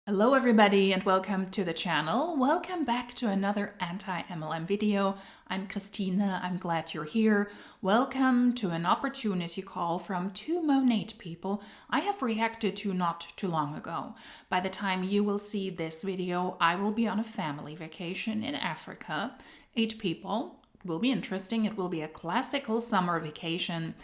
Hello everybody and welcome to the channel. Welcome back to another anti-MLM video. I'm Christina, I'm glad you're here. Welcome to an opportunity call from two Monat people I have reacted to not too long ago. By the time you will see this video, I will be on a family vacation in Africa. 8 people. It will be interesting. It will be a classical summer vacation.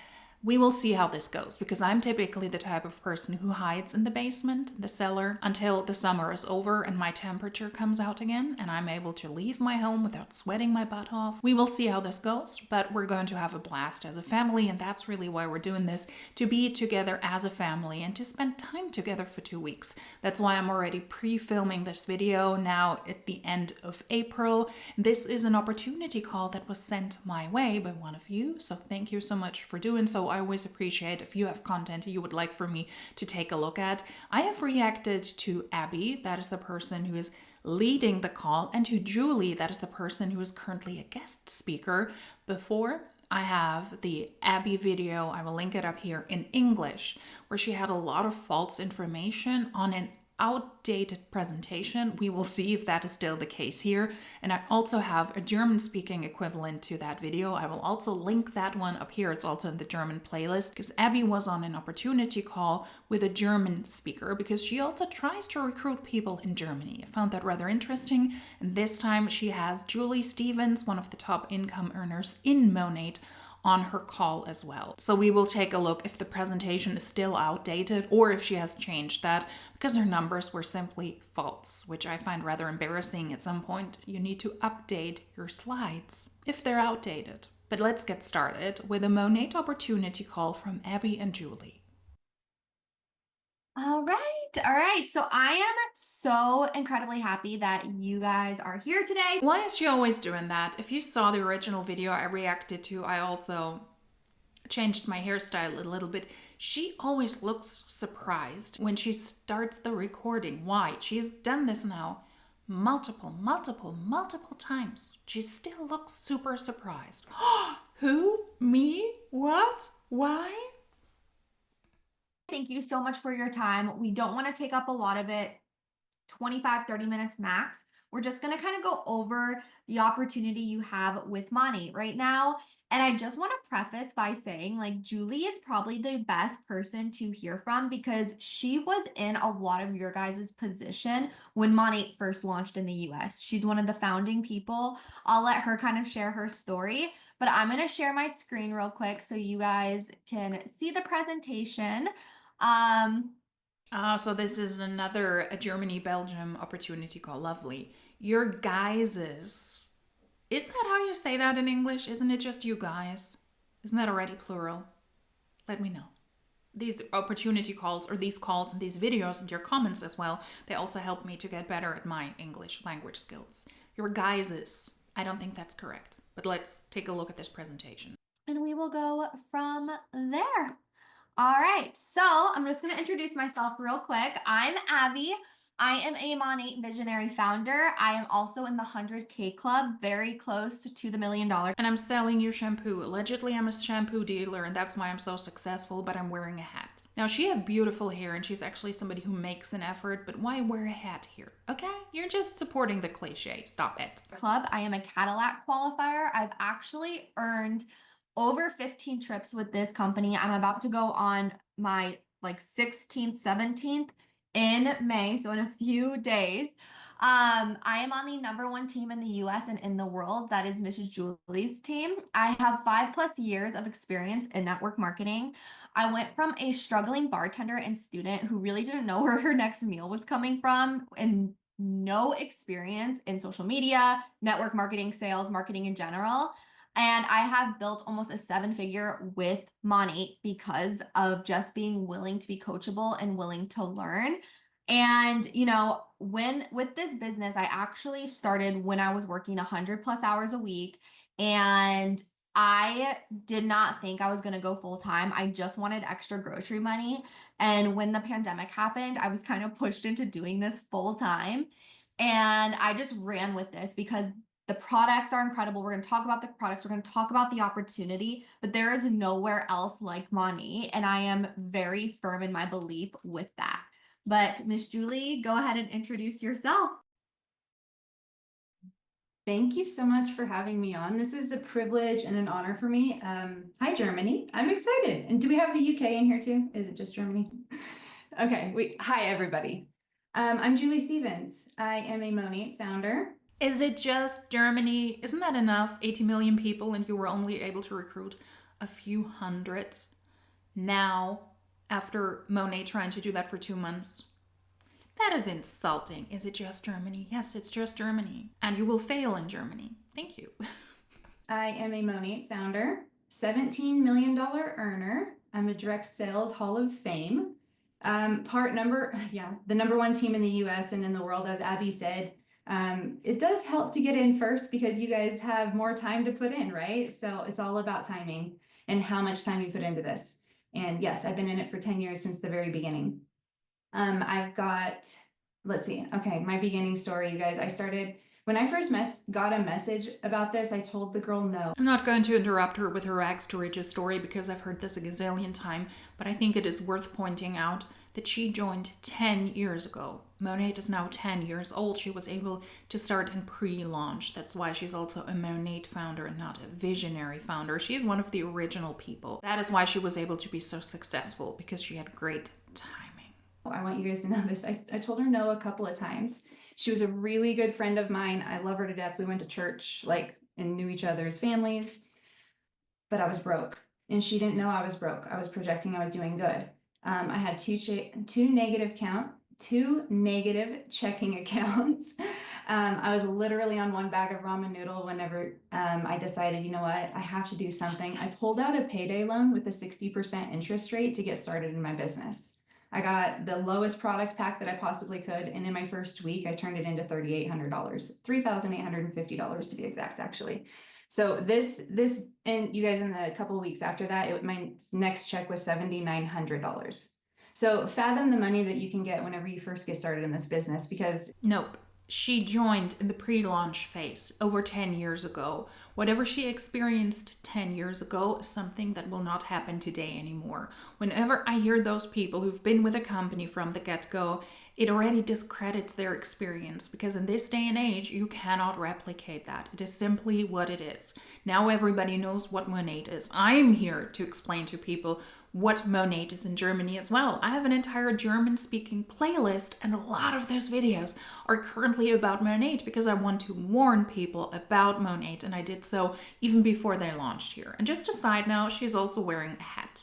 We will see how this goes, because I'm typically the type of person who hides in the basement, the cellar, until the summer is over and my temperature comes out again and I'm able to leave my home without sweating my butt off. We will see how this goes, but we're going to have a blast as a family, and that's really why we're doing this, to be together as a family and to spend time together for 2 weeks. That's why I'm already pre-filming this video now at the end of April. This is an opportunity call that was sent my way by one of you, so thank you so much for doing so. I always appreciate if you have content you would like for me to take a look at. I have reacted to Abby, that is the person who is leading the call, and to Julie, that is the person who is currently a guest speaker. Before, I have the Abby video, I will link it up here, in English, where she had a lot of false information on an outdated presentation. We will see if that is still the case here. And I also have a German speaking equivalent to that video. I will also link that one up here. It's also in the German playlist, because Abby was on an opportunity call with a German speaker because she also tries to recruit people in Germany. I found that rather interesting. And this time she has Julie Stevens, one of the top income earners in Monat, on her call as well. So we will take a look if the presentation is still outdated or if she has changed that, because her numbers were simply false, which I find rather embarrassing. At some point, you need to update your slides if they're outdated. But let's get started with a Monat opportunity call from Abby and Julie. All right. All right. So I am so incredibly happy that you guys are here today. Why is she always doing that? If you saw the original video I reacted to, I also changed my hairstyle a little bit. She always looks surprised when she starts the recording. Why? She's done this now multiple times. She still looks super surprised. Who? Me? What? Why? Thank you so much for your time. We don't want to take up a lot of it, 25-30 minutes max. We're just going to kind of go over the opportunity you have with Monat right now. And I just want to preface by saying, like, Julie is probably the best person to hear from because she was in a lot of your guys' position when Monat first launched in the US. She's one of the founding people. I'll let her kind of share her story, but I'm going to share my screen real quick so you guys can see the presentation. So this is another Germany-Belgium opportunity call. Lovely. Your guys's. Is that how you say that in English? Isn't it just you guys? Isn't that already plural? Let me know. These opportunity calls, or these calls and these videos and your comments as well, they also help me to get better at my English language skills. Your guys's. I don't think that's correct. But let's take a look at this presentation. And we will go from there. All right, so I'm just gonna introduce myself real quick. I'm Abby. I am a Monat visionary founder. I am also in the 100K club, very close to the $1 million. And I'm selling you shampoo. Allegedly, I'm a shampoo dealer, and that's why I'm so successful, but I'm wearing a hat. Now, she has beautiful hair, and she's actually somebody who makes an effort, but why wear a hat here? Okay? You're just supporting the cliche. Stop it. Club. I am a Cadillac qualifier. I've actually earned over 15 trips with this company. I'm about to go on my 16th, 17th in May, so in a few days. I am on the #1 team in the US and in the world. That is Mrs. Julie's team. I have 5+ years of experience in network marketing. I went from a struggling bartender and student who really didn't know where her next meal was coming from and no experience in social media, network marketing, sales, marketing in general. And I have built almost a 7-figure with Monat because of just being willing to be coachable and willing to learn. And, when with this business, I actually started when I was working 100+ hours a week. And I did not think I was going to go full time. I just wanted extra grocery money. And when the pandemic happened, I was kind of pushed into doing this full time. And I just ran with this because the products are incredible. We're going to talk about the products. We're going to talk about the opportunity, but there is nowhere else like Monat. And I am very firm in my belief with that. But Miss Julie, go ahead and introduce yourself. Thank you so much for having me on. This is a privilege and an honor for me. Hi, Germany. I'm excited. And do we have the UK in here too? Is it just Germany? Okay. Hi, everybody. I'm Julie Stevens. I am a Monat founder. Is it just Germany? Isn't that enough? 80 million people and you were only able to recruit a few hundred. Now, after Monat trying to do that for 2 months. That is insulting. Is it just Germany? Yes, it's just Germany. And you will fail in Germany. Thank you. I am a Monat founder, $17 million earner. I'm a direct sales Hall of Fame. The number one team in the US and in the world, as Abby said. It does help to get in first because you guys have more time to put in, right? So it's all about timing and how much time you put into this. And yes, I've been in it for 10 years since the very beginning. I've got, let's see, okay, my beginning story, you guys. I started, when I first got a message about this, I told the girl no. I'm not going to interrupt her with her rags to riches story because I've heard this a gazillion times, but I think it is worth pointing out that she joined 10 years ago. Monat is now 10 years old. She was able to start in pre-launch. That's why she's also a Monat founder and not a visionary founder. She's one of the original people. That is why she was able to be so successful, because she had great timing. I want you guys to know this. I told her no a couple of times. She was a really good friend of mine. I love her to death. We went to church, and knew each other's families. But I was broke, and she didn't know I was broke. I was projecting I was doing good. I had two negative checking accounts. I was literally on one bag of ramen noodle whenever I decided, you know what, I have to do something. I pulled out a payday loan with a 60% interest rate to get started in my business. I got the lowest product pack that I possibly could, and in my first week, I turned it into $3,800, $3,850 to be exact, actually. So this, and you guys, in the couple of weeks after that, my next check was $7,900. So fathom the money that you can get whenever you first get started in this business, because nope. She joined in the pre-launch phase over 10 years ago. Whatever she experienced 10 years ago is something that will not happen today anymore. Whenever I hear those people who've been with a company from the get-go, it already discredits their experience, because in this day and age, you cannot replicate that. It is simply what it is. Now everybody knows what Monat is. I'm here to explain to people what Monat is in Germany as well. I have an entire German-speaking playlist, and a lot of those videos are currently about Monat because I want to warn people about Monat, and I did so even before they launched here. And just a side note, she's also wearing a hat.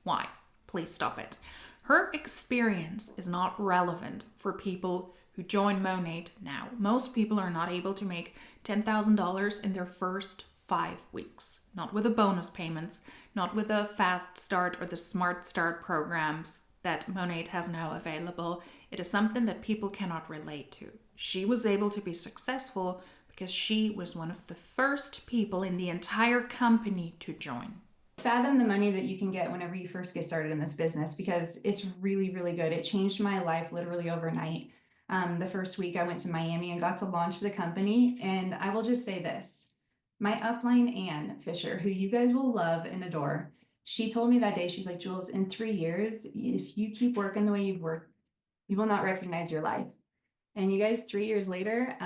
Why? Please stop it. Her experience is not relevant for people who join Monat now. Most people are not able to make $10,000 in their first 5 weeks. Not with the bonus payments, not with the Fast Start or the Smart Start programs that Monat has now available. It is something that people cannot relate to. She was able to be successful because she was one of the first people in the entire company to join. Fathom the money that you can get whenever you first get started in this business, because it's really, really good. It changed my life literally overnight. The first week I went to Miami and got to launch the company, and I will just say this. My upline, Ann Fisher, who you guys will love and adore, she told me that day, she's like, Jules, in 3 years, if you keep working the way you've worked, you will not recognize your life. And you guys, 3 years later,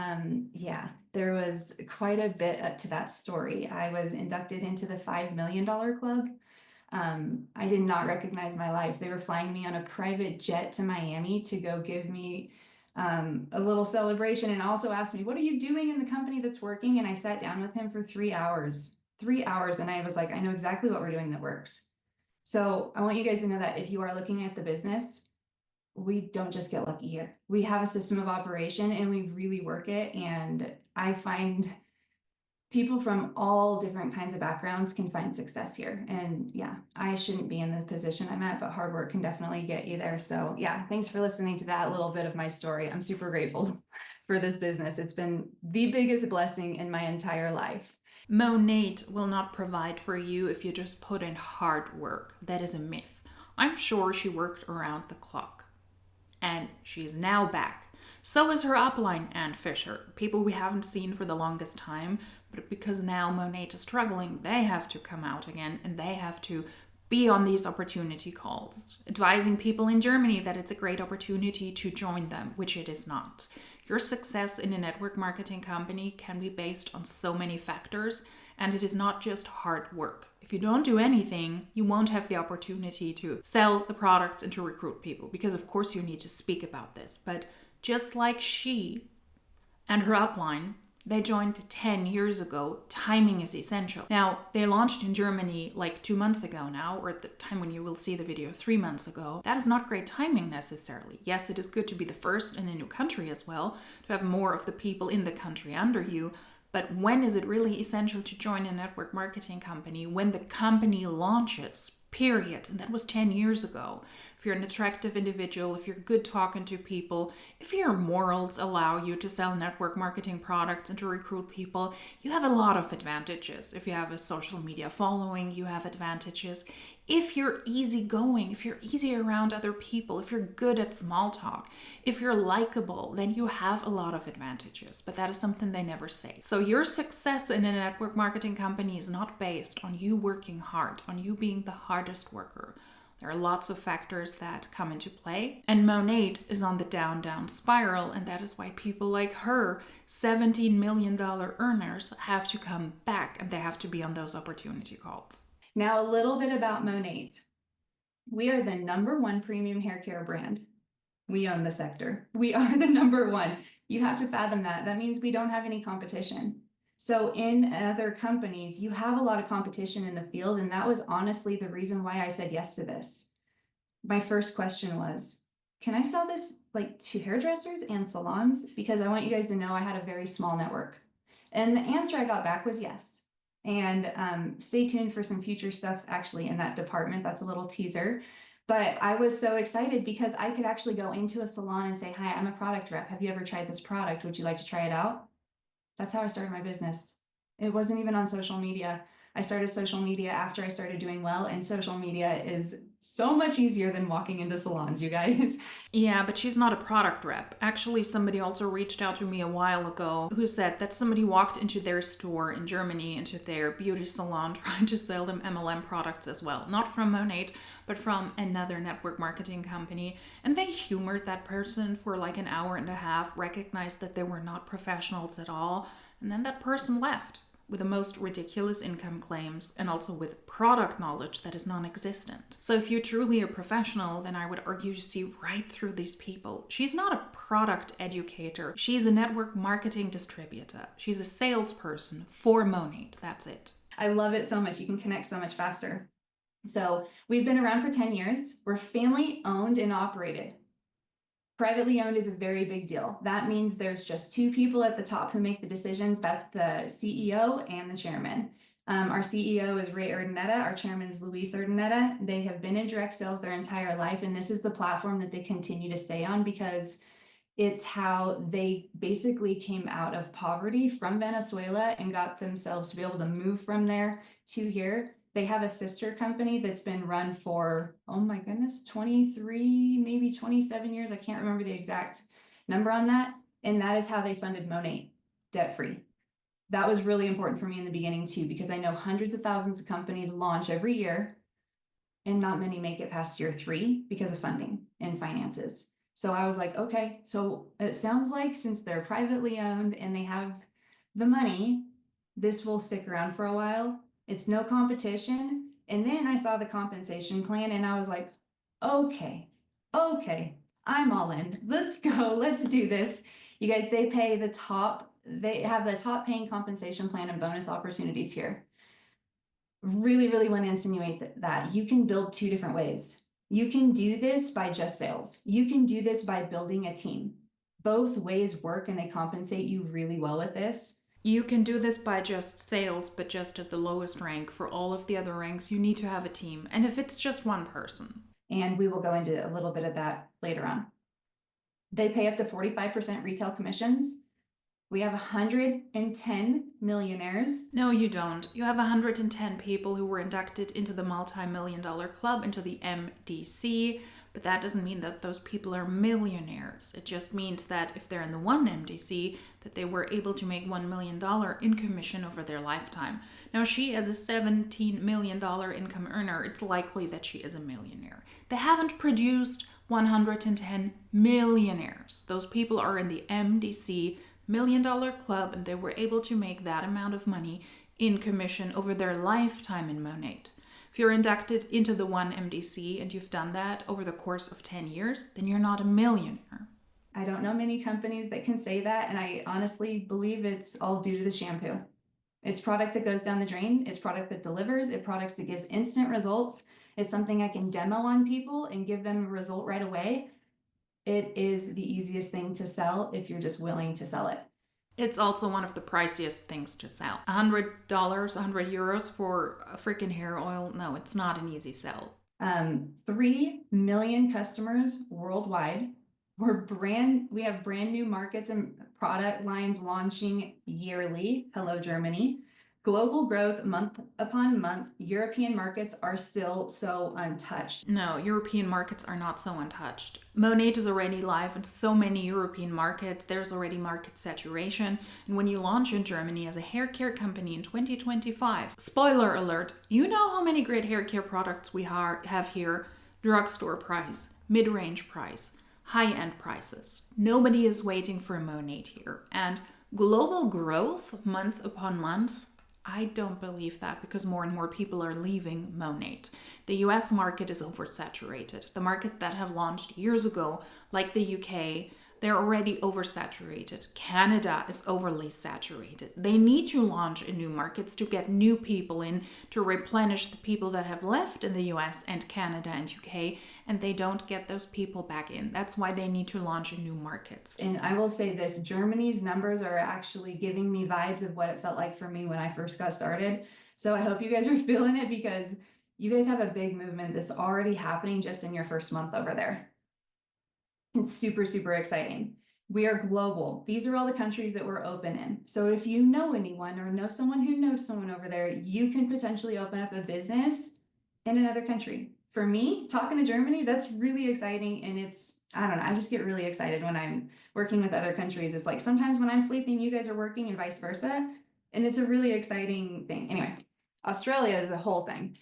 there was quite a bit to that story. I was inducted into the $5 million club. I did not recognize my life. They were flying me on a private jet to Miami to go give me a little celebration, and also asked me, what are you doing in the company that's working? And I sat down with him for 3 hours, and I was like, I know exactly what we're doing that works. So I want you guys to know that if you are looking at the business, we don't just get lucky here. We have a system of operation and we really work it. And I find people from all different kinds of backgrounds can find success here. And yeah, I shouldn't be in the position I'm at, but hard work can definitely get you there. So yeah, thanks for listening to that little bit of my story. I'm super grateful for this business. It's been the biggest blessing in my entire life. Monat will not provide for you if you just put in hard work. That is a myth. I'm sure she worked around the clock. And she's now back. So is her upline, Ann Fisher. People we haven't seen for the longest time, but because now Monat is struggling, they have to come out again and they have to be on these opportunity calls, advising people in Germany that it's a great opportunity to join them, which it is not. Your success in a network marketing company can be based on so many factors, and it is not just hard work. If you don't do anything, you won't have the opportunity to sell the products and to recruit people, because of course you need to speak about this. But just like she and her upline, they joined 10 years ago. Timing is essential. Now, they launched in Germany like 2 months ago now, or at the time when you will see the video, 3 months ago. That is not great timing necessarily. Yes, it is good to be the first in a new country as well, to have more of the people in the country under you. But when is it really essential to join a network marketing company? When the company launches, period. And that was 10 years ago. If you're an attractive individual, if you're good talking to people, if your morals allow you to sell network marketing products and to recruit people, you have a lot of advantages. If you have a social media following, you have advantages. If you're easygoing, if you're easy around other people, if you're good at small talk, if you're likable, then you have a lot of advantages. But that is something they never say. So your success in a network marketing company is not based on you working hard, on you being the hardest worker. There are lots of factors that come into play. And Monat is on the down spiral, and that is why people like her, $17 million earners, have to come back and they have to be on those opportunity calls. Now, a little bit about Monat. We are the #1 premium hair care brand. We own the sector. We are the #1. You have to fathom that. That means we don't have any competition. So in other companies, you have a lot of competition in the field, and that was honestly the reason why I said yes to this. My first question was, can I sell this like to hairdressers and salons? Because I want you guys to know I had a very small network. And the answer I got back was yes. And stay tuned for some future stuff actually in that department. That's a little teaser. But I was so excited because I could actually go into a salon and say, hi, I'm a product rep. Have you ever tried this product? Would you like to try it out? That's how I started my business. It wasn't even on social media. I started social media after I started doing well, and social media is so much easier than walking into salons, you guys. Yeah, but she's not a product rep. Actually, somebody also reached out to me a while ago who said that somebody walked into their store in Germany, into their beauty salon, trying to sell them MLM products as well. Not from Monat, but from another network marketing company. And they humored that person for like an hour and a half, recognized that they were not professionals at all, and then that person left with the most ridiculous income claims and also with product knowledge that is non-existent. So if you're truly a professional, then I would argue you see right through these people. She's not a product educator. She's a network marketing distributor. She's a salesperson for Monat. That's it. I love it so much. You can connect so much faster. So we've been around for 10 years. We're family owned and operated. Privately owned is a very big deal. That means there's just 2 people at the top who make the decisions. That's the CEO and the chairman. Our CEO is Ray Urdaneta. Our chairman is Luis Urdaneta. They have been in direct sales their entire life, and this is the platform that they continue to stay on because it's how they basically came out of poverty from Venezuela and got themselves to be able to move from there to here. They have a sister company that's been run for, oh my goodness, 23, maybe 27 years. I can't remember the exact number on that. And that is how they funded Monat, debt-free. That was really important for me in the beginning too, because I know hundreds of thousands of companies launch every year and not many make it past year 3 because of funding and finances. So I was like, okay, so it sounds like since they're privately owned and they have the money, this will stick around for a while. It's no competition. And then I saw the compensation plan and I was like, okay, I'm all in. Let's go. Let's do this. You guys, they have the top paying compensation plan and bonus opportunities here. Really, really want to insinuate that you can build 2 different ways. You can do this by just sales. You can do this by building a team. Both ways work and they compensate you really well with this. You can do this by just sales, but just at the lowest rank. For all of the other ranks, you need to have a team. And if it's just one person. And we will go into a little bit of that later on. They pay up to 45% retail commissions. We have 110 millionaires. No, you don't. You have 110 people who were inducted into the multi-million-dollar club, into the MDC. But that doesn't mean that those people are millionaires. It just means that if they're in the one MDC, that they were able to make $1 million in commission over their lifetime. Now, she, as a $17 million income earner, it's likely that she is a millionaire. They haven't produced 110 millionaires. Those people are in the MDC $1 Million Club, and they were able to make that amount of money in commission over their lifetime in Monat. If you're inducted into the one MDC and you've done that over the course of 10 years, then you're not a millionaire. I don't know many companies that can say that, and I honestly believe it's all due to the shampoo. It's product that goes down the drain, it's product that delivers, it's products that gives instant results. It's something I can demo on people and give them a result right away. It is the easiest thing to sell if you're just willing to sell it. It's also one of the priciest things to sell. $100, €100 for a freaking hair oil. No, it's not an easy sell. 3 million customers worldwide. We have brand new markets and product lines launching yearly. Hello, Germany. Global growth month upon month. European markets are still so untouched. No, European markets are not so untouched. Monat is already live in so many European markets. There's already market saturation. And when you launch in Germany as a hair care company in 2025, spoiler alert, you know how many great hair care products we have here. Drugstore price, mid-range price, high-end prices. Nobody is waiting for Monat here. And global growth month upon month, I don't believe that, because more and more people are leaving Monat. The US market is oversaturated. The market that have launched years ago, like the UK, they're already oversaturated. Canada is overly saturated. They need to launch in new markets to get new people in, to replenish the people that have left in the US and Canada and UK, and they don't get those people back in. That's why they need to launch in new markets. And I will say this, Germany's numbers are actually giving me vibes of what it felt like for me when I first got started. So I hope you guys are feeling it, because you guys have a big movement that's already happening just in your first month over there. It's super, super exciting. We are global. These are all the countries that we're open in. So if you know anyone or know someone who knows someone over there, you can potentially open up a business in another country. For me, talking to Germany, that's really exciting. And I don't know, I just get really excited when I'm working with other countries. It's like sometimes when I'm sleeping, you guys are working, and vice versa. And it's a really exciting thing. Anyway, Australia is a whole thing.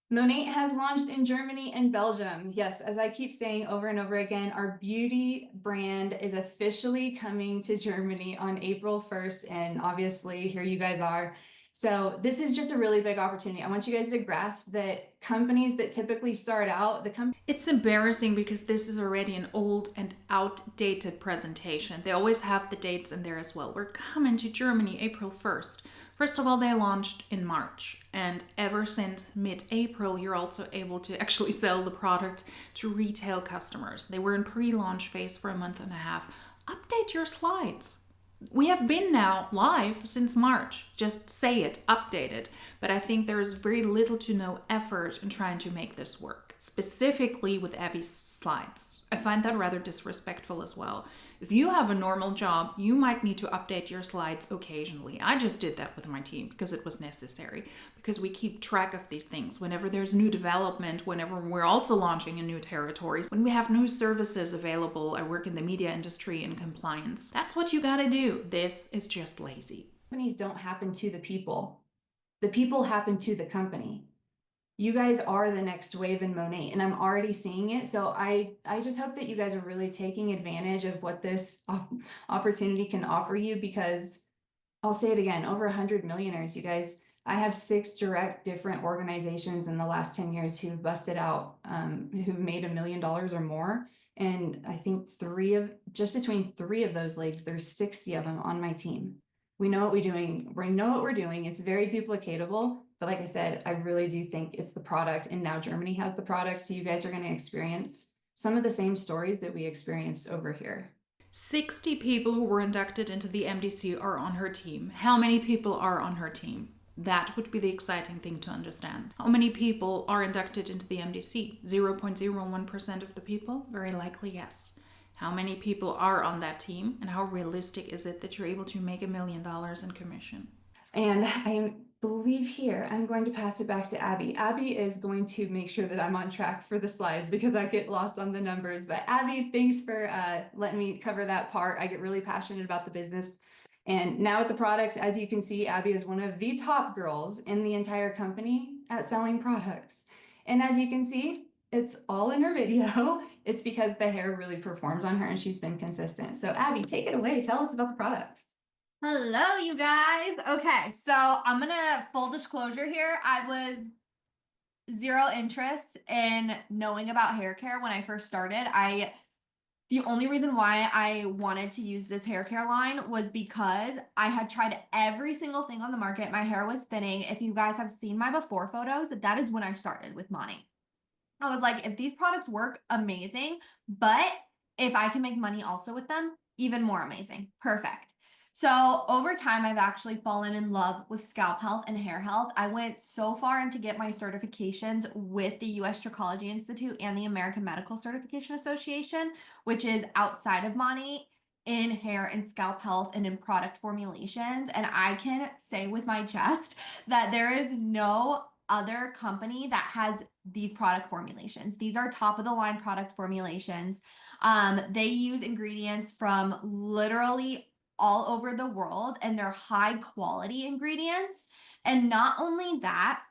Monat has launched in Germany and Belgium. Yes, as I keep saying over and over again, our beauty brand is officially coming to Germany on April 1st. And obviously here you guys are. So this is just a really big opportunity. I want you guys to grasp that companies that typically start out, it's embarrassing because this is already an old and outdated presentation. They always have the dates in there as well. We're coming to Germany April 1st. First of all, they launched in March, and ever since mid-April, you're also able to actually sell the product to retail customers. They were in pre-launch phase for a month and a half. Update your slides. We have been now live since March. Just say it, update it. But I think there is very little to no effort in trying to make this work, specifically with Abby's slides. I find that rather disrespectful as well. If you have a normal job, you might need to update your slides occasionally. I just did that with my team because it was necessary, because we keep track of these things. Whenever there's new development, whenever we're also launching in new territories, when we have new services available, I work in the media industry in compliance. That's what you gotta do. This is just lazy. companies don't happen to the people. The people happen to the company. You guys are the next wave in Monat, and I'm already seeing it. So I just hope that you guys are really taking advantage of what this opportunity can offer you, because I'll say it again, over 100 millionaires, you guys. I have 6 direct different organizations in the last 10 years who've busted out, who've made $1 million or more. And I think between three of those leagues, there's 60 of them on my team. We know what we're doing. We know what we're doing. It's very duplicatable. But like I said, I really do think it's the product. And now Germany has the product. So you guys are going to experience some of the same stories that we experienced over here. 60 people who were inducted into the MDC are on her team. How many people are on her team? That would be the exciting thing to understand. How many people are inducted into the MDC? 0.01% of the people? Very likely, yes. How many people are on that team, and how realistic is it that you're able to make $1 million in commission? And I believe here, I'm going to pass it back to Abby. Abby is going to make sure that I'm on track for the slides because I get lost on the numbers. But Abby, thanks for letting me cover that part. I get really passionate about the business. And now with the products, as you can see, Abby is one of the top girls in the entire company at selling products. And as you can see, it's all in her video. It's because the hair really performs on her and she's been consistent. So Abby, take it away. Tell us about the products. Hello, you guys. Okay, so I'm gonna full disclosure here. I was zero interest in knowing about hair care when I first started. The only reason why I wanted to use this hair care line was because I had tried every single thing on the market. My hair was thinning. If you guys have seen my before photos, that is when I started with Monat. I was like, if these products work, amazing. But if I can make money also with them, even more amazing. Perfect. So over time, I've actually fallen in love with scalp health and hair health. I went so far in to get my certifications with the US Trichology Institute and the American Medical Certification Association, which is outside of Monat in hair and scalp health and in product formulations. And I can say with my chest that there is no other company that has these product formulations. These are top of the line product formulations. They use ingredients from literally all over the world, and they're high quality ingredients. And not only that,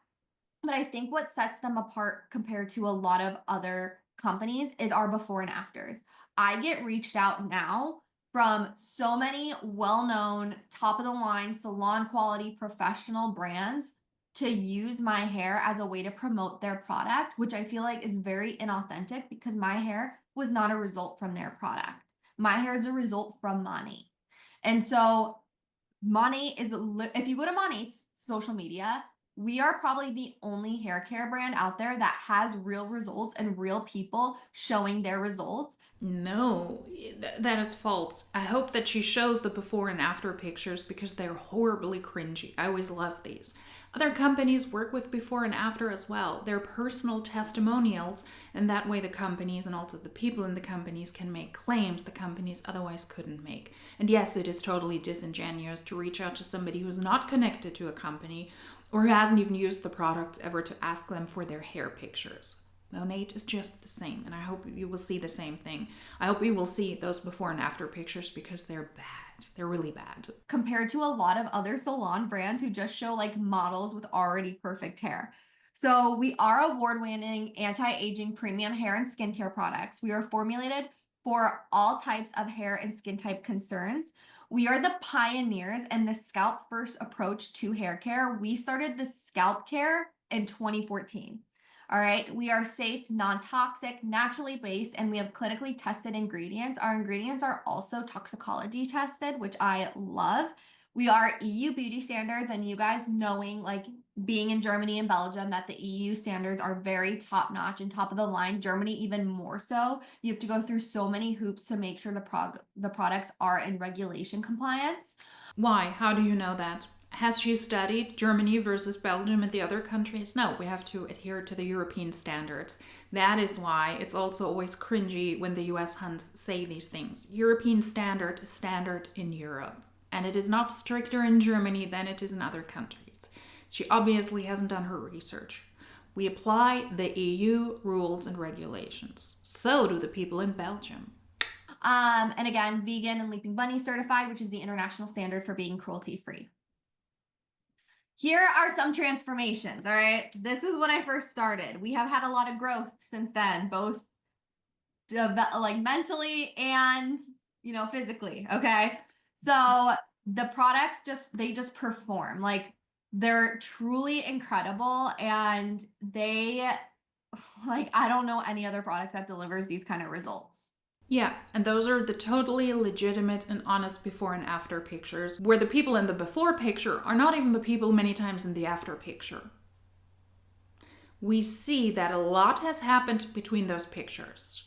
but I think what sets them apart compared to a lot of other companies is our before and afters. I get reached out now from so many well-known, top of the line, salon quality professional brands to use my hair as a way to promote their product, which I feel like is very inauthentic because my hair was not a result from their product. My hair is a result from Monat. And so Monat is, if you go to Monat's social media, we are probably the only hair care brand out there that has real results and real people showing their results. No, that is false. I hope that she shows the before and after pictures because they're horribly cringy. I always love these. Other companies work with before and after as well. They're personal testimonials, and that way the companies and also the people in the companies can make claims the companies otherwise couldn't make. And yes, it is totally disingenuous to reach out to somebody who's not connected to a company or who hasn't even used the products ever to ask them for their hair pictures. Monat is just the same, and I hope you will see the same thing. I hope you will see those before and after pictures because they're bad. They're really bad. Compared to a lot of other salon brands who just show like models with already perfect hair. So we are award-winning anti-aging premium hair and skincare products. We are formulated for all types of hair and skin type concerns. We are the pioneers in the scalp first approach to hair care. We started the scalp care in 2014. All right, we are safe, non-toxic, naturally based, and we have clinically tested ingredients. Our ingredients are also toxicology tested, which I love. We are EU beauty standards, and you guys knowing, like being in Germany and Belgium, that the EU standards are very top notch and top of the line. Germany even more so. You have to go through so many hoops to make sure the products are in regulation compliance. Why? How do you know that? Has she studied Germany versus Belgium and the other countries? No, we have to adhere to the European standards. That is why it's also always cringy when the US huns say these things. European standard is standard in Europe. And it is not stricter in Germany than it is in other countries. She obviously hasn't done her research. We apply the EU rules and regulations. So do the people in Belgium. And again, vegan and Leaping Bunny certified, which is the international standard for being cruelty free. Here are some transformations, all right? This is when I first started. We have had a lot of growth since then, both like mentally and, physically, okay? So the products they just perform. Like they're truly incredible, and I don't know any other product that delivers these kind of results. Yeah, and those are the totally legitimate and honest before and after pictures, where the people in the before picture are not even the people many times in the after picture. We see that a lot has happened between those pictures.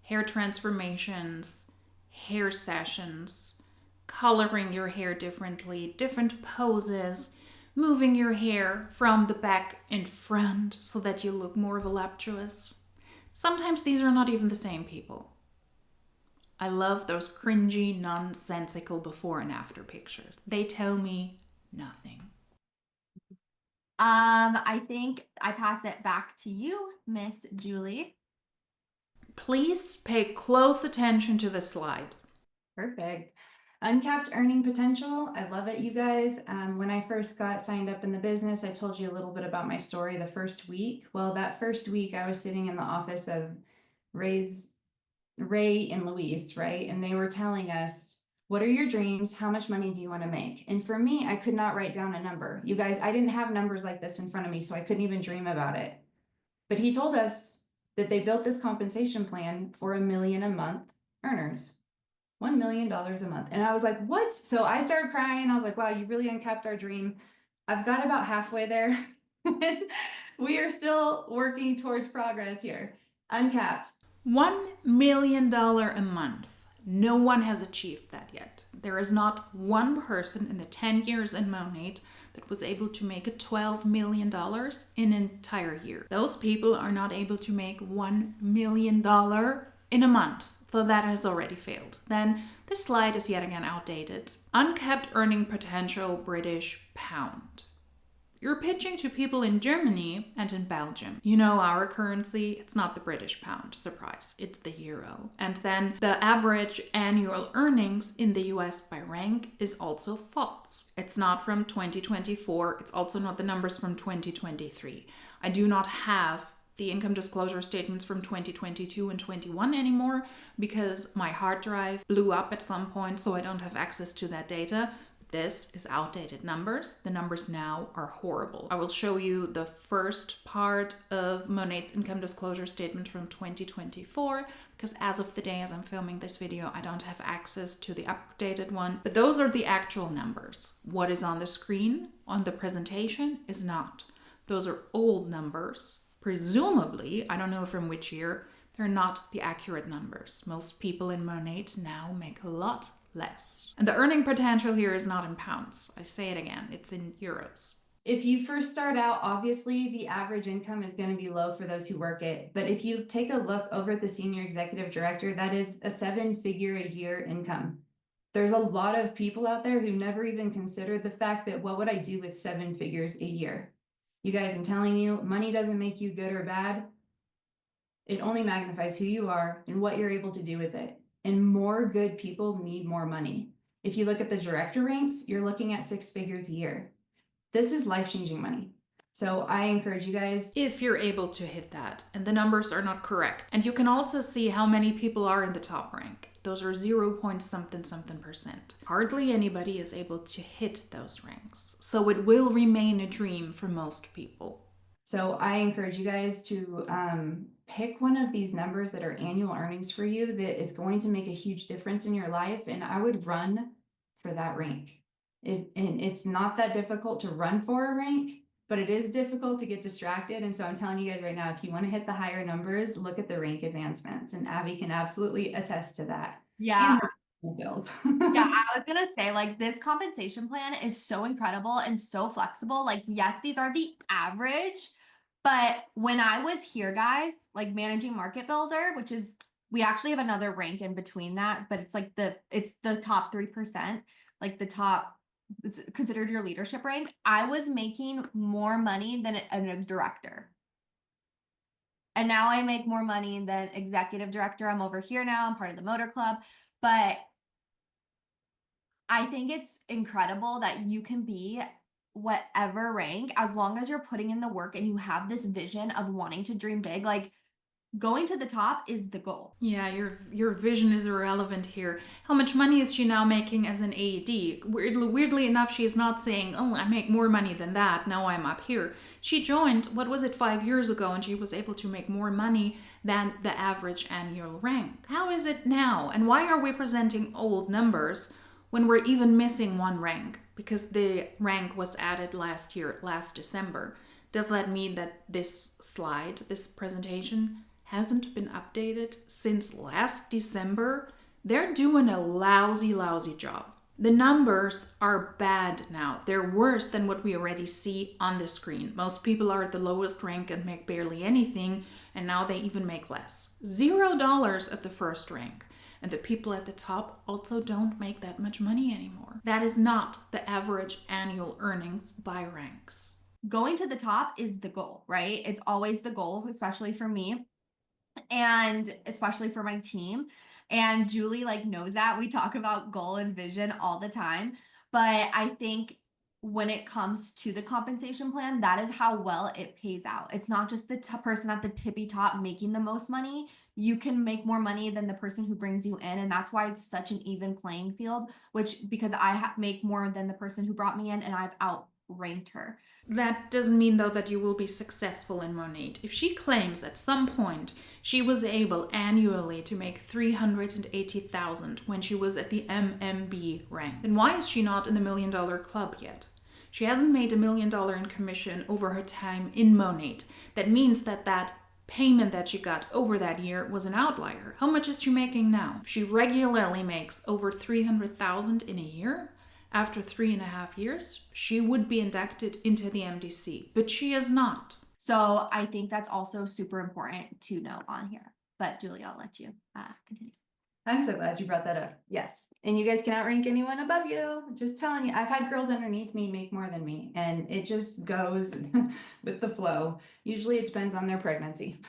Hair transformations, hair sessions, coloring your hair differently, different poses, moving your hair from the back in front so that you look more voluptuous. Sometimes these are not even the same people. I love those cringy, nonsensical before and after pictures. They tell me nothing. I think I pass it back to you, Miss Julie. Please pay close attention to the slide. Perfect. Uncapped earning potential. I love it, you guys. When I first got signed up in the business, I told you a little bit about my story the first week. Well, that first week I was sitting in the office of Ray and Louise, right? And they were telling us, what are your dreams? How much money do you want to make? And for me, I could not write down a number. You guys, I didn't have numbers like this in front of me, so I couldn't even dream about it. But he told us that they built this compensation plan for $1 million a month earners. $1 million a month. And I was like, what? So I started crying. I was like, wow, you really uncapped our dream. I've got about halfway there. We are still working towards progress here. Uncapped. $1 million a month. No one has achieved that yet. There is not one person in the 10 years in Monat that was able to make a $12 million in an entire year. Those people are not able to make $1 million in a month. So that has already failed. Then this slide is yet again outdated. Uncapped earning potential British pound. You're pitching to people in Germany and in Belgium. You know our currency, it's not the British pound, surprise, it's the euro. And then the average annual earnings in the US by rank is also false. It's not from 2024, it's also not the numbers from 2023. I do not have the income disclosure statements from 2022 and 21 anymore because my hard drive blew up at some point, so I don't have access to that data. This is outdated numbers. The numbers now are horrible. I will show you the first part of Monat's income disclosure statement from 2024 because as of the day as I'm filming this video, I don't have access to the updated one. But those are the actual numbers. What is on the screen on the presentation is not. Those are old numbers. Presumably, I don't know from which year, they're not the accurate numbers. Most people in Monat now make a lot less. And the earning potential here is not in pounds. I say it again, it's in euros. If you first start out, obviously the average income is going to be low for those who work it. But if you take a look over at the senior executive director, that is a 7-figure a year income. There's a lot of people out there who never even considered the fact that what would I do with 7 figures a year? You guys, I'm telling you, money doesn't make you good or bad. It only magnifies who you are and what you're able to do with it. And more good people need more money. If you look at the director ranks, you're looking at 6 figures a year. This is life-changing money. So I encourage you guys, if you're able to hit that, and the numbers are not correct. And you can also see how many people are in the top rank. Those are 0.something%. Hardly anybody is able to hit those ranks. So it will remain a dream for most people. So I encourage you guys to pick one of these numbers that are annual earnings for you that is going to make a huge difference in your life. And I would run for that rank. And it's not that difficult to run for a rank, but it is difficult to get distracted. And so I'm telling you guys right now, if you want to hit the higher numbers, look at the rank advancements. And Abby can absolutely attest to that. Yeah. Yeah, I was gonna say, like, this compensation plan is so incredible and so flexible. Like, yes, these are the average, but when I was here, guys, like managing market builder, which is we actually have another rank in between that, but it's like it's the top 3%, like the top, it's considered your leadership rank. I was making more money than a director. And now I make more money than executive director. I'm over here now. I'm part of the motor club, but I think it's incredible that you can be whatever rank as long as you're putting in the work and you have this vision of wanting to dream big. Like, going to the top is the goal. Yeah, your vision is irrelevant here. How much money is she now making as an AED? Weirdly enough, she is not saying, oh, I make more money than that, now I'm up here. She joined, 5 years ago, and she was able to make more money than the average annual rank. How is it now? And why are we presenting old numbers when we're even missing one rank? Because the rank was added last December. Does that mean that this slide, this presentation, hasn't been updated since last December? They're doing a lousy job. The numbers are bad now. They're worse than what we already see on the screen. Most people are at the lowest rank and make barely anything, and now they even make less. $0 at the first rank. And the people at the top also don't make that much money anymore. That is not the average annual earnings by ranks. going to the top is the goal, right? It's always the goal, especially for me and especially for my team. And Julie like knows that. We talk about goal and vision all the time. But I think when it comes to the compensation plan, that is how well it pays out. It's not just the person at the tippy top making the most money. You can make more money than the person who brings you in. And that's why it's such an even playing field, which because I make more than the person who brought me in and I've outranked her. That doesn't mean, though, that you will be successful in Monat. If she claims at some point she was able annually to make 380,000 when she was at the MMB rank, then why is she not in the $1 million club yet? She hasn't made $1 million in commission over her time in Monat. That means that payment that she got over that year was an outlier. How much is she making now? If she regularly makes over 300,000 in a year, after 3.5 years, she would be inducted into the MDC, but she is not. So I think that's also super important to know on here. But Julie, I'll let you continue. I'm so glad you brought that up. Yes. And you guys can outrank anyone above you. Just telling you, I've had girls underneath me make more than me, and it just goes with the flow. Usually it depends on their pregnancy.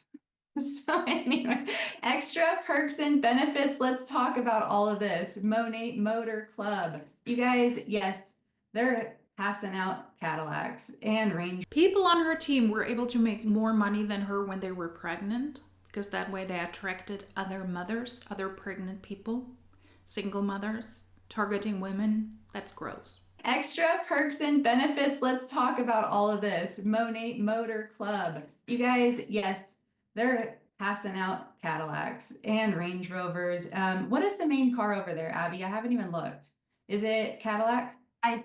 So anyway, extra perks and benefits. Let's talk about all of this. Monat Motor Club. You guys, yes, they're passing out Cadillacs and Range. People on her team were able to make more money than her when they were pregnant, because that way they attracted other mothers, other pregnant people, single mothers, targeting women. That's gross. Extra perks and benefits. Let's talk about all of this. Monat Motor Club. You guys, yes, they're passing out Cadillacs and Range Rovers. What is the main car over there, Abby? I haven't even looked. Is it Cadillac? I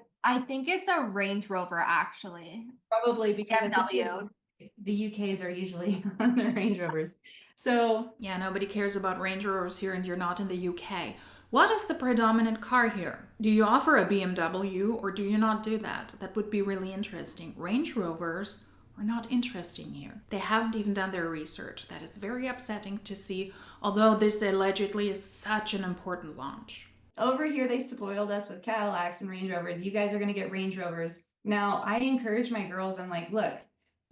think it's a Range Rover actually. Probably because I BMW. think the UKs are usually on the Range Rovers. So Yeah, nobody cares about Range Rovers here and you're not in the UK. What is the predominant car here? Do you offer a BMW or do you not do that? That would be really interesting. Range Rovers are not interesting here. They haven't even done their research. That is very upsetting to see, although this allegedly is such an important launch. over here, they spoiled us with Cadillacs and Range Rovers. You guys are going to get Range Rovers. Now, I encourage my girls, I'm like, look,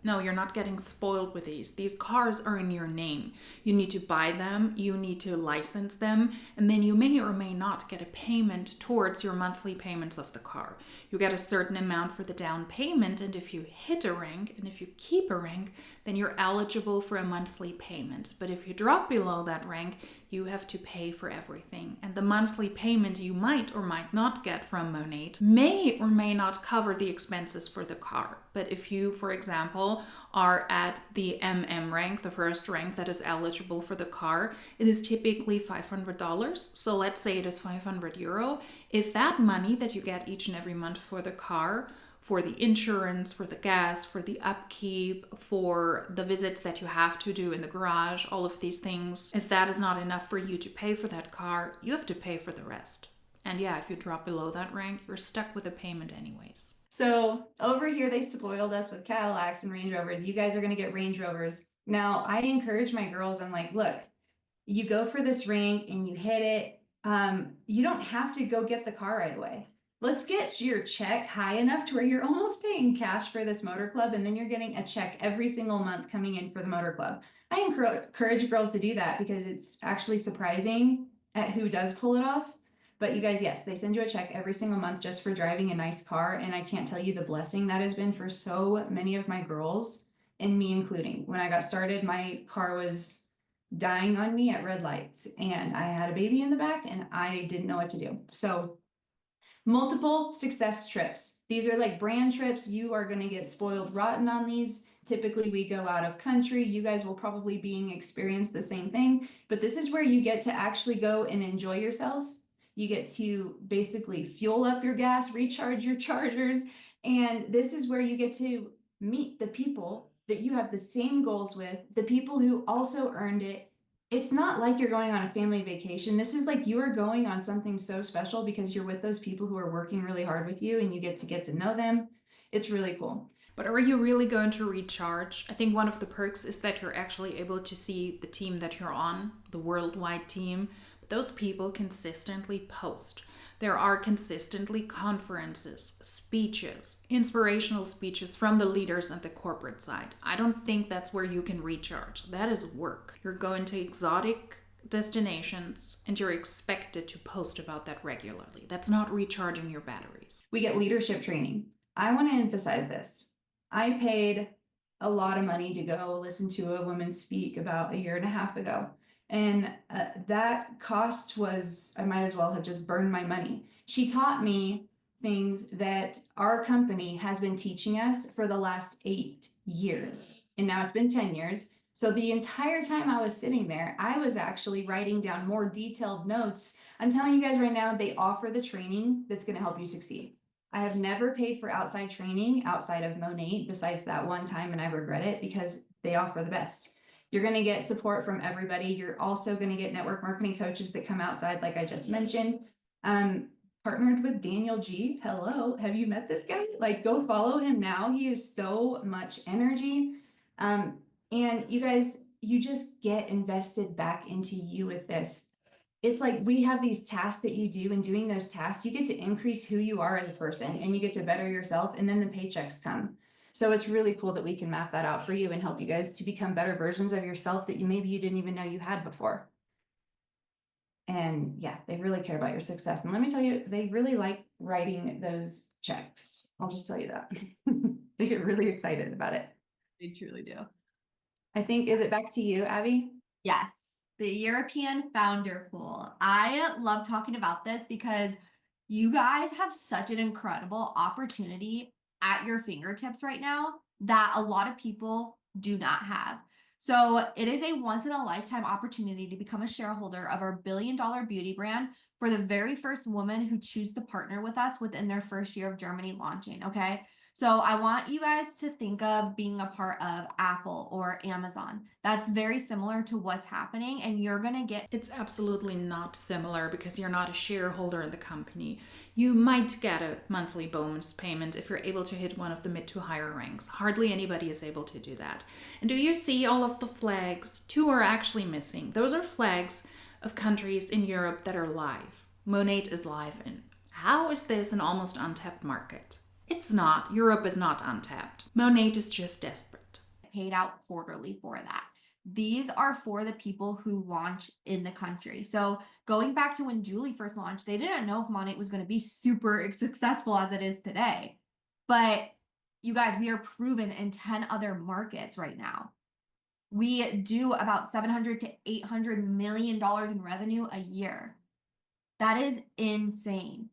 No, you're not getting spoiled with these. These cars are in your name. You need to buy them, you need to license them, and then you may or may not get a payment towards your monthly payments of the car. You get a certain amount for the down payment, and if you hit a rank and if you keep a rank, then you're eligible for a monthly payment. But if you drop below that rank, you have to pay for everything. And the monthly payment you might or might not get from Monat may or may not cover the expenses for the car. But if you, for example, are at the MM rank, the first rank that is eligible for the car, it is typically $500. So let's say it is €500. If that money that you get each and every month for the car, for the insurance, for the gas, for the upkeep, for the visits that you have to do in the garage, all of these things, if that is not enough for you to pay for that car, you have to pay for the rest. And yeah, if you drop below that rank, you're stuck with a payment anyways. so over here, they spoiled us with Cadillacs and Range Rovers. You guys are going to get Range Rovers. Now, I encourage my girls, I'm like, look, you go for this rank and you hit it. You don't have to go get the car right away. Let's get your check high enough to where you're almost paying cash for this motor club, and then you're getting a check every single month coming in for the motor club. I encourage girls to do that because it's actually surprising at who does pull it off. But you guys, yes, they send you a check every single month just for driving a nice car. And I can't tell you the blessing that has been for so many of my girls, and me including. When I got started, my car was dying on me at red lights, and I had a baby in the back and I didn't know what to do. So multiple success trips. These are like brand trips. You are going to get spoiled rotten on these. Typically we go out of country. You guys will probably experience the same thing, but this is where you get to actually go and enjoy yourself. You get to basically fuel up your gas, recharge your chargers, and this is where you get to meet the people that you have the same goals with, the people who also earned it. It's not like you're going on a family vacation. This is like you are going on something so special because you're with those people who are working really hard with you and you get to know them. It's really cool. But are you really going to recharge? I think one of the perks is that you're actually able to see the team that you're on, the worldwide team. But those people consistently post. There are consistently conferences, speeches, inspirational speeches from the leaders and the corporate side. I don't think that's where you can recharge. That is work. You're going to exotic destinations and you're expected to post about that regularly. That's not recharging your batteries. We get leadership training. I want to emphasize this. I paid a lot of money to go listen to a woman speak about a year and a half ago. And that cost was, I might as well have just burned my money. She taught me things that our company has been teaching us for the last 8 years. And now it's been 10 years. So the entire time I was sitting there, I was actually writing down more detailed notes. I'm telling you guys right now, they offer the training that's going to help you succeed. I have never paid for outside training outside of Monat besides that one time, and I regret it because they offer the best. You're going to get support from everybody. You're also going to get network marketing coaches that come outside, like I just mentioned. Partnered with Daniel G. Hello, have you met this guy? Like, go follow him now. He has so much energy. And you guys, you just get invested back into you with this. It's like we have these tasks that you do, and doing those tasks, you get to increase who you are as a person and you get to better yourself, and then the paychecks come. So it's really cool that we can map that out for you and help you guys to become better versions of yourself that maybe you didn't even know you had before. And yeah, they really care about your success. And let me tell you, they really like writing those checks. I'll just tell you that. They get really excited about it. They truly do. I think, is it back to you, Abby? Yes, the European Founder Pool. I love talking about this because you guys have such an incredible opportunity at your fingertips right now that a lot of people do not have. So it is a once in a lifetime opportunity to become a shareholder of our billion-dollar beauty brand for the very first woman who choose to partner with us within their first year of Germany launching. Okay. So I want you guys to think of being a part of Apple or Amazon. That's very similar to what's happening, and you're going to get. It's absolutely not similar because you're not a shareholder in the company. You might get a monthly bonus payment if you're able to hit one of the mid to higher ranks. Hardly anybody is able to do that. And do you see all of the flags? 2 are actually missing. Those are flags of countries in Europe that are live. Monat is live in. How is this an almost untapped market? It's not. Europe is not untapped. Monat is just desperate. Paid out quarterly for that. These are for the people who launch in the country. So going back to when Julie first launched, they didn't know if Monat was going to be super successful as it is today. But you guys, we are proven in 10 other markets right now. We do about $700 to $800 million in revenue a year. That is insane.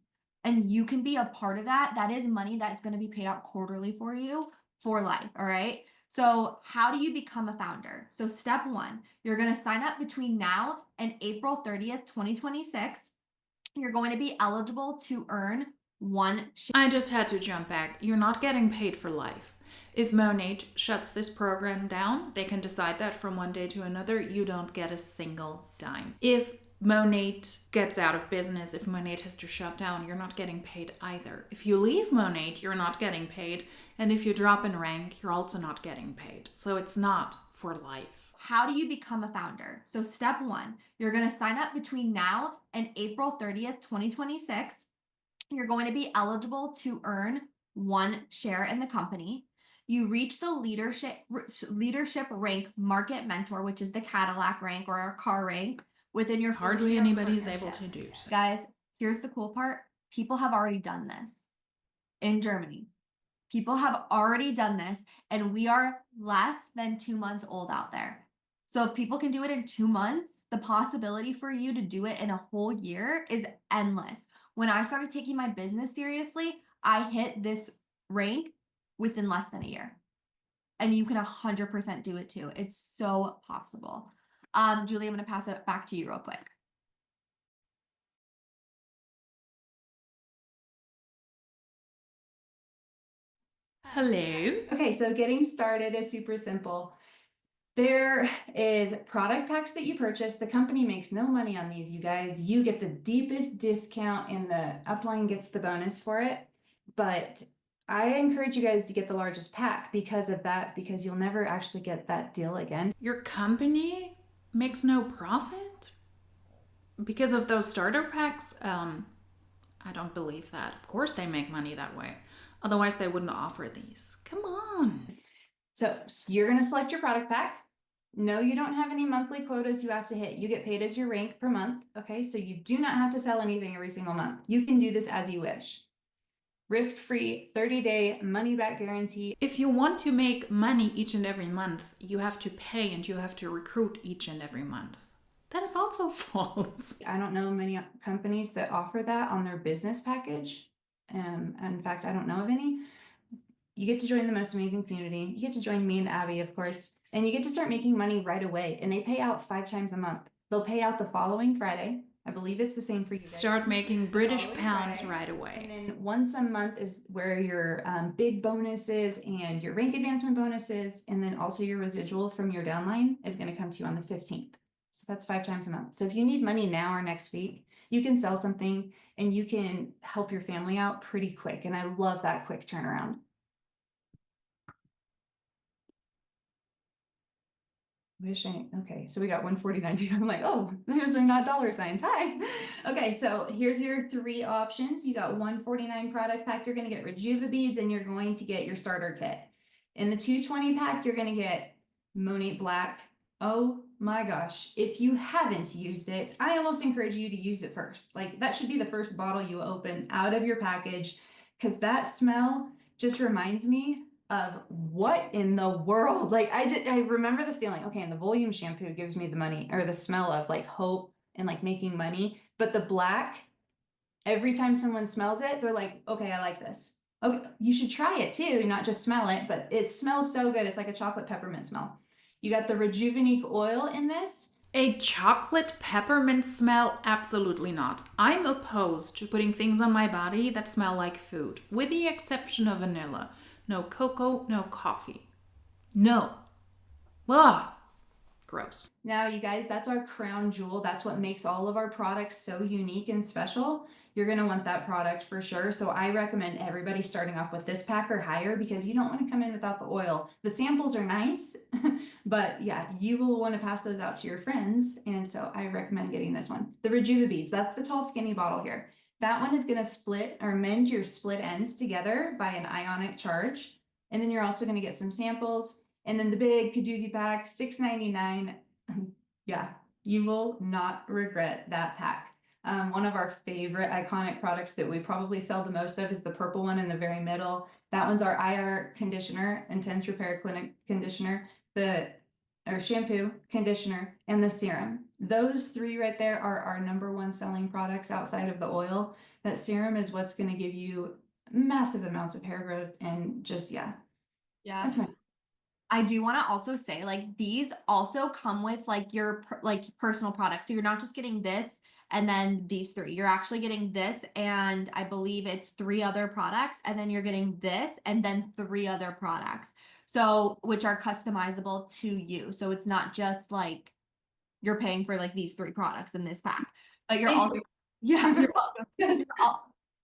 And you can be a part of that. That is money that's going to be paid out quarterly for you for life. All right. So how do you become a founder? So step 1, you're going to sign up between now and April 30th, 2026. You're going to be eligible to earn 1 share. I just had to jump back. You're not getting paid for life. If Monat shuts this program down, they can decide that from one day to another. You don't get a single dime. If Monat gets out of business, if Monat has to shut down, you're not getting paid either. If you leave Monat, you're not getting paid. And if you drop in rank, you're also not getting paid. So it's not for life. How do you become a founder? So step 1, you're going to sign up between now and April 30th, 2026. You're going to be eligible to earn 1 share in the company. You reach the leadership rank market mentor, which is the Cadillac rank or our car rank within your Hardly anybody is able to do so. Guys, here's the cool part. People have already done this in Germany. People have already done this, and we are less than 2 months old out there. So if people can do it in 2 months, the possibility for you to do it in a whole year is endless. When I started taking my business seriously, I hit this rank within less than a year. And you can 100% do it too. It's so possible. Julie, I'm going to pass it back to you real quick. Hello. Okay, so getting started is super simple. There is product packs that you purchase. The company makes no money on these, you guys. You get the deepest discount and the upline gets the bonus for it. But I encourage you guys to get the largest pack because of that, because you'll never actually get that deal again. Your company makes no profit because of those starter packs? I don't believe that. Of course they make money that way. Otherwise they wouldn't offer these. Come on. So you're going to select your product pack. No, you don't have any monthly quotas you have to hit. You get paid as your rank per month. Okay, so you do not have to sell anything every single month. You can do this as you wish. Risk-free, 30-day money-back guarantee. If you want to make money each and every month, you have to pay and you have to recruit each and every month. That is also false. I don't know many companies that offer that on their business package. In fact, I don't know of any. You get to join the most amazing community. You get to join me and Abby, of course, and you get to start making money right away. And they pay out 5 times a month. They'll pay out the following Friday. I believe it's the same for you guys. Start making British following pounds Friday. right away. And then once a month is where your big bonuses and your rank advancement bonuses, and then also your residual from your downline is going to come to you on the 15th. So that's 5 times a month. So if you need money now or next week, you can sell something and you can help your family out pretty quick. And I love that quick turnaround. Okay, so we got 149. I'm like, oh, those are not dollar signs. Hi. Okay, so here's your 3 options. You got 149 product pack. You're going to get Rejuva beads and you're going to get your starter kit. In the 220 pack, you're going to get Monat Black. Oh my gosh. If you haven't used it, I almost encourage you to use it first. Like that should be the first bottle you open out of your package because that smell just reminds me of what in the world. Like I remember the feeling, okay, and the volume shampoo gives me the money or the smell of like hope and like making money. But the black, every time someone smells it, they're like, okay, I like this. Okay, you should try it too, not just smell it, but it smells so good. It's like a chocolate peppermint smell. You got the Rejuvenique oil in this. A chocolate peppermint smell? Absolutely not. I'm opposed to putting things on my body that smell like food, with the exception of vanilla. No cocoa, no coffee. No. Ugh. Gross. Now, you guys, that's our crown jewel. That's what makes all of our products so unique and special. You're going to want that product for sure. So I recommend everybody starting off with this pack or higher because you don't want to come in without the oil. The samples are nice, but yeah, you will want to pass those out to your friends. And so I recommend getting this one. The Rejuva beads, that's the tall skinny bottle here. That one is going to split or mend your split ends together by an ionic charge. And then you're also going to get some samples. And then the big Kadoozy pack, $6.99. Yeah, you will not regret that pack. One of our favorite iconic products that we probably sell the most of is the purple one in the very middle. That one's our IR conditioner, intense repair clinic conditioner, our shampoo, conditioner, and the serum. Those 3 right there are our #1 selling products outside of the oil. That serum is what's going to give you massive amounts of hair growth and just, yeah. That's my I do want to also say, like, these also come with like your personal products. So you're not just getting this and then these 3. You're actually getting this, and I believe it's 3 other products, and then you're getting this, and then 3 other products. So which are customizable to you. So it's not just like you're paying for like these 3 products in this pack, but you're Thank also you. yeah, you're welcome. Yes.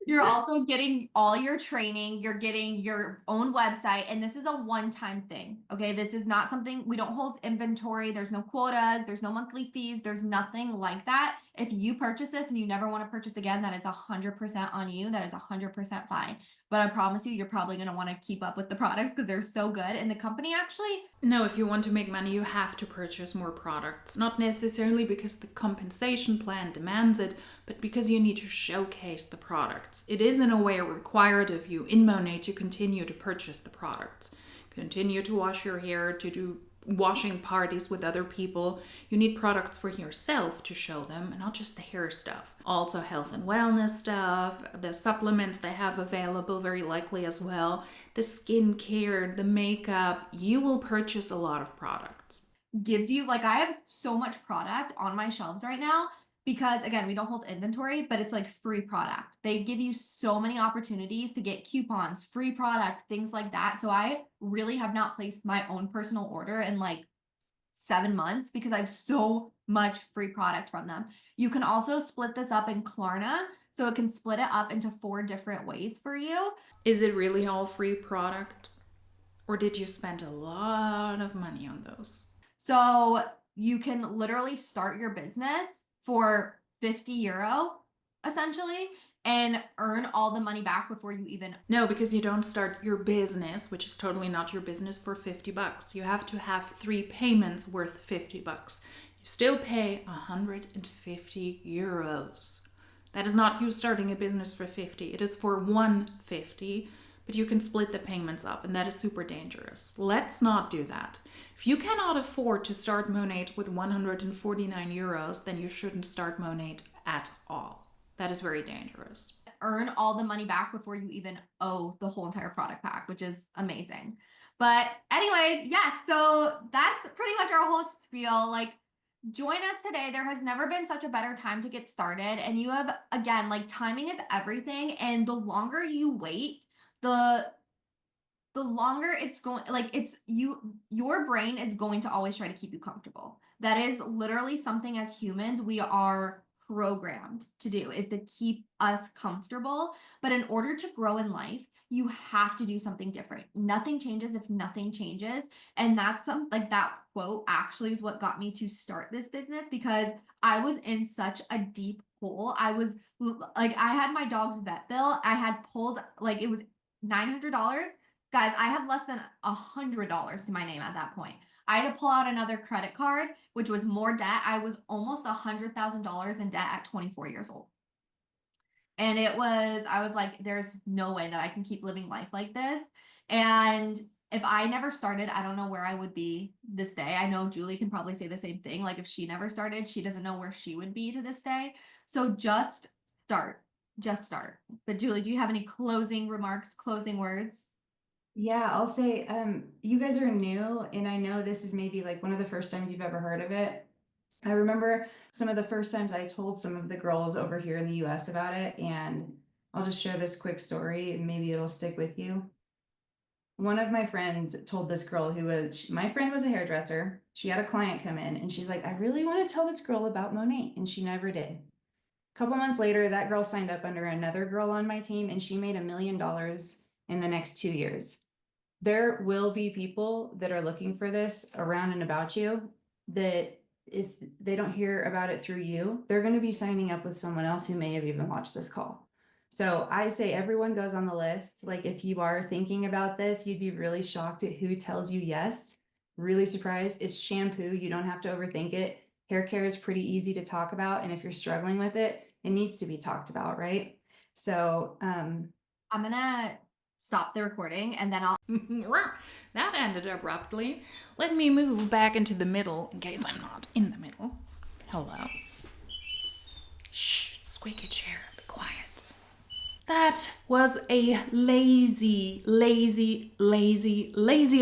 You're also getting all your training, you're getting your own website, and this is a one-time thing. Okay, this is not something, we don't hold inventory, there's no quotas, there's no monthly fees, there's nothing like that. If you purchase this and you never want to purchase again, that is 100% on you. That is 100% fine. But I promise you, you're probably going to want to keep up with the products because they're so good. And the company actually, No, if you want to make money, you have to purchase more products. Not necessarily because the compensation plan demands it, but because you need to showcase the products. It is in a way required of you in Monat to continue to purchase the products. Continue to wash your hair, to do washing parties with other people. You need products for yourself to show them, and not just the hair stuff. Also health and wellness stuff, the supplements they have available very likely as well, the skincare, the makeup. You will purchase a lot of products. gives you, like, I have so much product on my shelves right now because again, we don't hold inventory, but it's like free product. They give you so many opportunities to get coupons, free product, things like that. So I really have not placed my own personal order in like 7 months because I have so much free product from them. You can also split this up in Klarna, so it can split it up into 4 different ways for you. Is it really all free product? Or did you spend a lot of money on those? So you can literally start your business for €50 essentially, and earn all the money back before you even? No, because you don't start your business, which is totally not your business, for 50 bucks. You have to have 3 payments worth 50 bucks. You still pay 150 euros. That is not you starting a business for 50. It is for 150, but you can split the payments up, and that is super dangerous. Let's not do that. If you cannot afford to start Monat with 149 euros, then you shouldn't start Monat at all. That is very dangerous. Earn all the money back before you even owe the whole entire product pack, which is amazing. But anyways, yes, so that's pretty much our whole spiel. Like, join us today. There has never been such a better time to get started. And you have, again, like, timing is everything. And the longer you wait, the longer it's going, like, it's your brain is going to always try to keep you comfortable. That is literally something as humans we are programmed to do, is to keep us comfortable. But in order to grow in life, you have to do something different. Nothing changes if nothing changes. And that's like that quote actually is what got me to start this business, because I was in such a deep hole. I was like, I had my dog's vet bill. I had pulled, like, it was $900. Guys, I had less than $100 to my name at that point. I had to pull out another credit card, which was more debt. I was almost $100,000 in debt at 24 years old. And I was like, there's no way that I can keep living life like this. And if I never started, I don't know where I would be this day. I know Julie can probably say the same thing. Like, if she never started, she doesn't know where she would be to this day. So just start. Just start. But Julie, do you have any closing remarks, closing words? Yeah, I'll say, you guys are new, and I know this is maybe like one of the first times you've ever heard of it. I remember some of the first times I told some of the girls over here in the US about it, and I'll just share this quick story and maybe it'll stick with you. One of my friends told this girl my friend was a hairdresser. She had a client come in and she's like, I really want to tell this girl about Monat, and she never did. A couple months later, that girl signed up under another girl on my team, and she made $1 million in the next 2 years. There will be people that are looking for this around and about you, that if they don't hear about it through you, they're going to be signing up with someone else who may have even watched this call. So I say everyone goes on the list. Like, if you are thinking about this, you'd be really shocked at who tells you yes. Really surprised. It's shampoo. You don't have to overthink it. Hair care is pretty easy to talk about. And if you're struggling with it, it needs to be talked about, right? So I'm going to stop the recording and then I'll. That ended abruptly. Let me move back into the middle in case I'm not in the middle. Hello. Shh, squeaky chair, be quiet. That was a lazy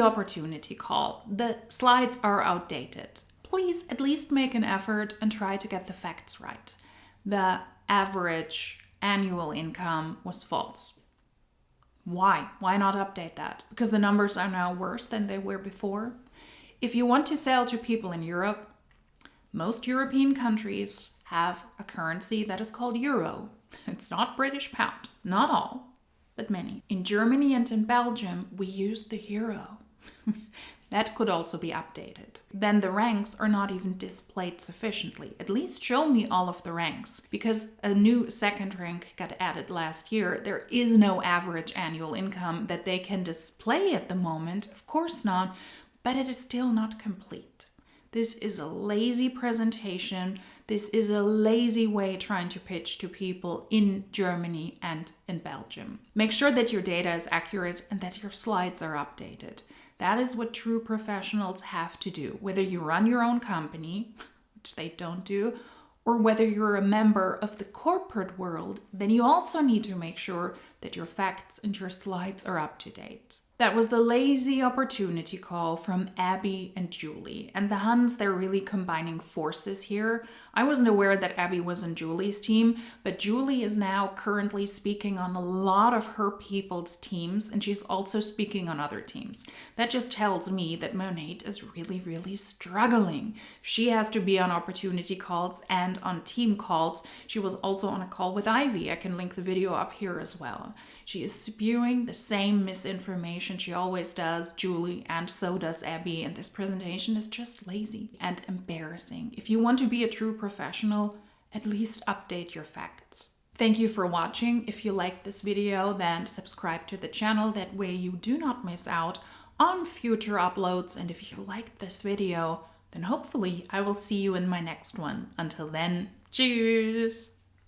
opportunity call. The slides are outdated. Please at least make an effort and try to get the facts right. The average annual income was false. Why? Why not update that? Because the numbers are now worse than they were before. If you want to sell to people in Europe, most European countries have a currency that is called euro. It's not British pound. Not all, but many. In Germany and in Belgium, we use the euro. That could also be updated. Then the ranks are not even displayed sufficiently. At least show me all of the ranks. Because a new second rank got added last year, there is no average annual income that they can display at the moment. Of course not, but it is still not complete. This is a lazy presentation. This is a lazy way trying to pitch to people in Germany and in Belgium. Make sure that your data is accurate and that your slides are updated. That is what true professionals have to do. Whether you run your own company, which they don't do, or whether you're a member of the corporate world, then you also need to make sure that your facts and your slides are up to date. That was the lazy opportunity call from Abby and Julie. And the Huns, they're really combining forces here. I wasn't aware that Abby was on Julie's team, but Julie is now currently speaking on a lot of her people's teams, and she's also speaking on other teams. That just tells me that Monat is really struggling. She has to be on opportunity calls and on team calls. She was also on a call with Ivy. I can link the video up here as well. She is spewing the same misinformation she always does, Julie, and so does Abby, and this presentation is just lazy and embarrassing. If you want to be a true professional, at least update your facts. Thank you for watching. If you liked this video, then subscribe to the channel. That way you do not miss out on future uploads. And if you liked this video, then hopefully I will see you in my next one. Until then, cheers!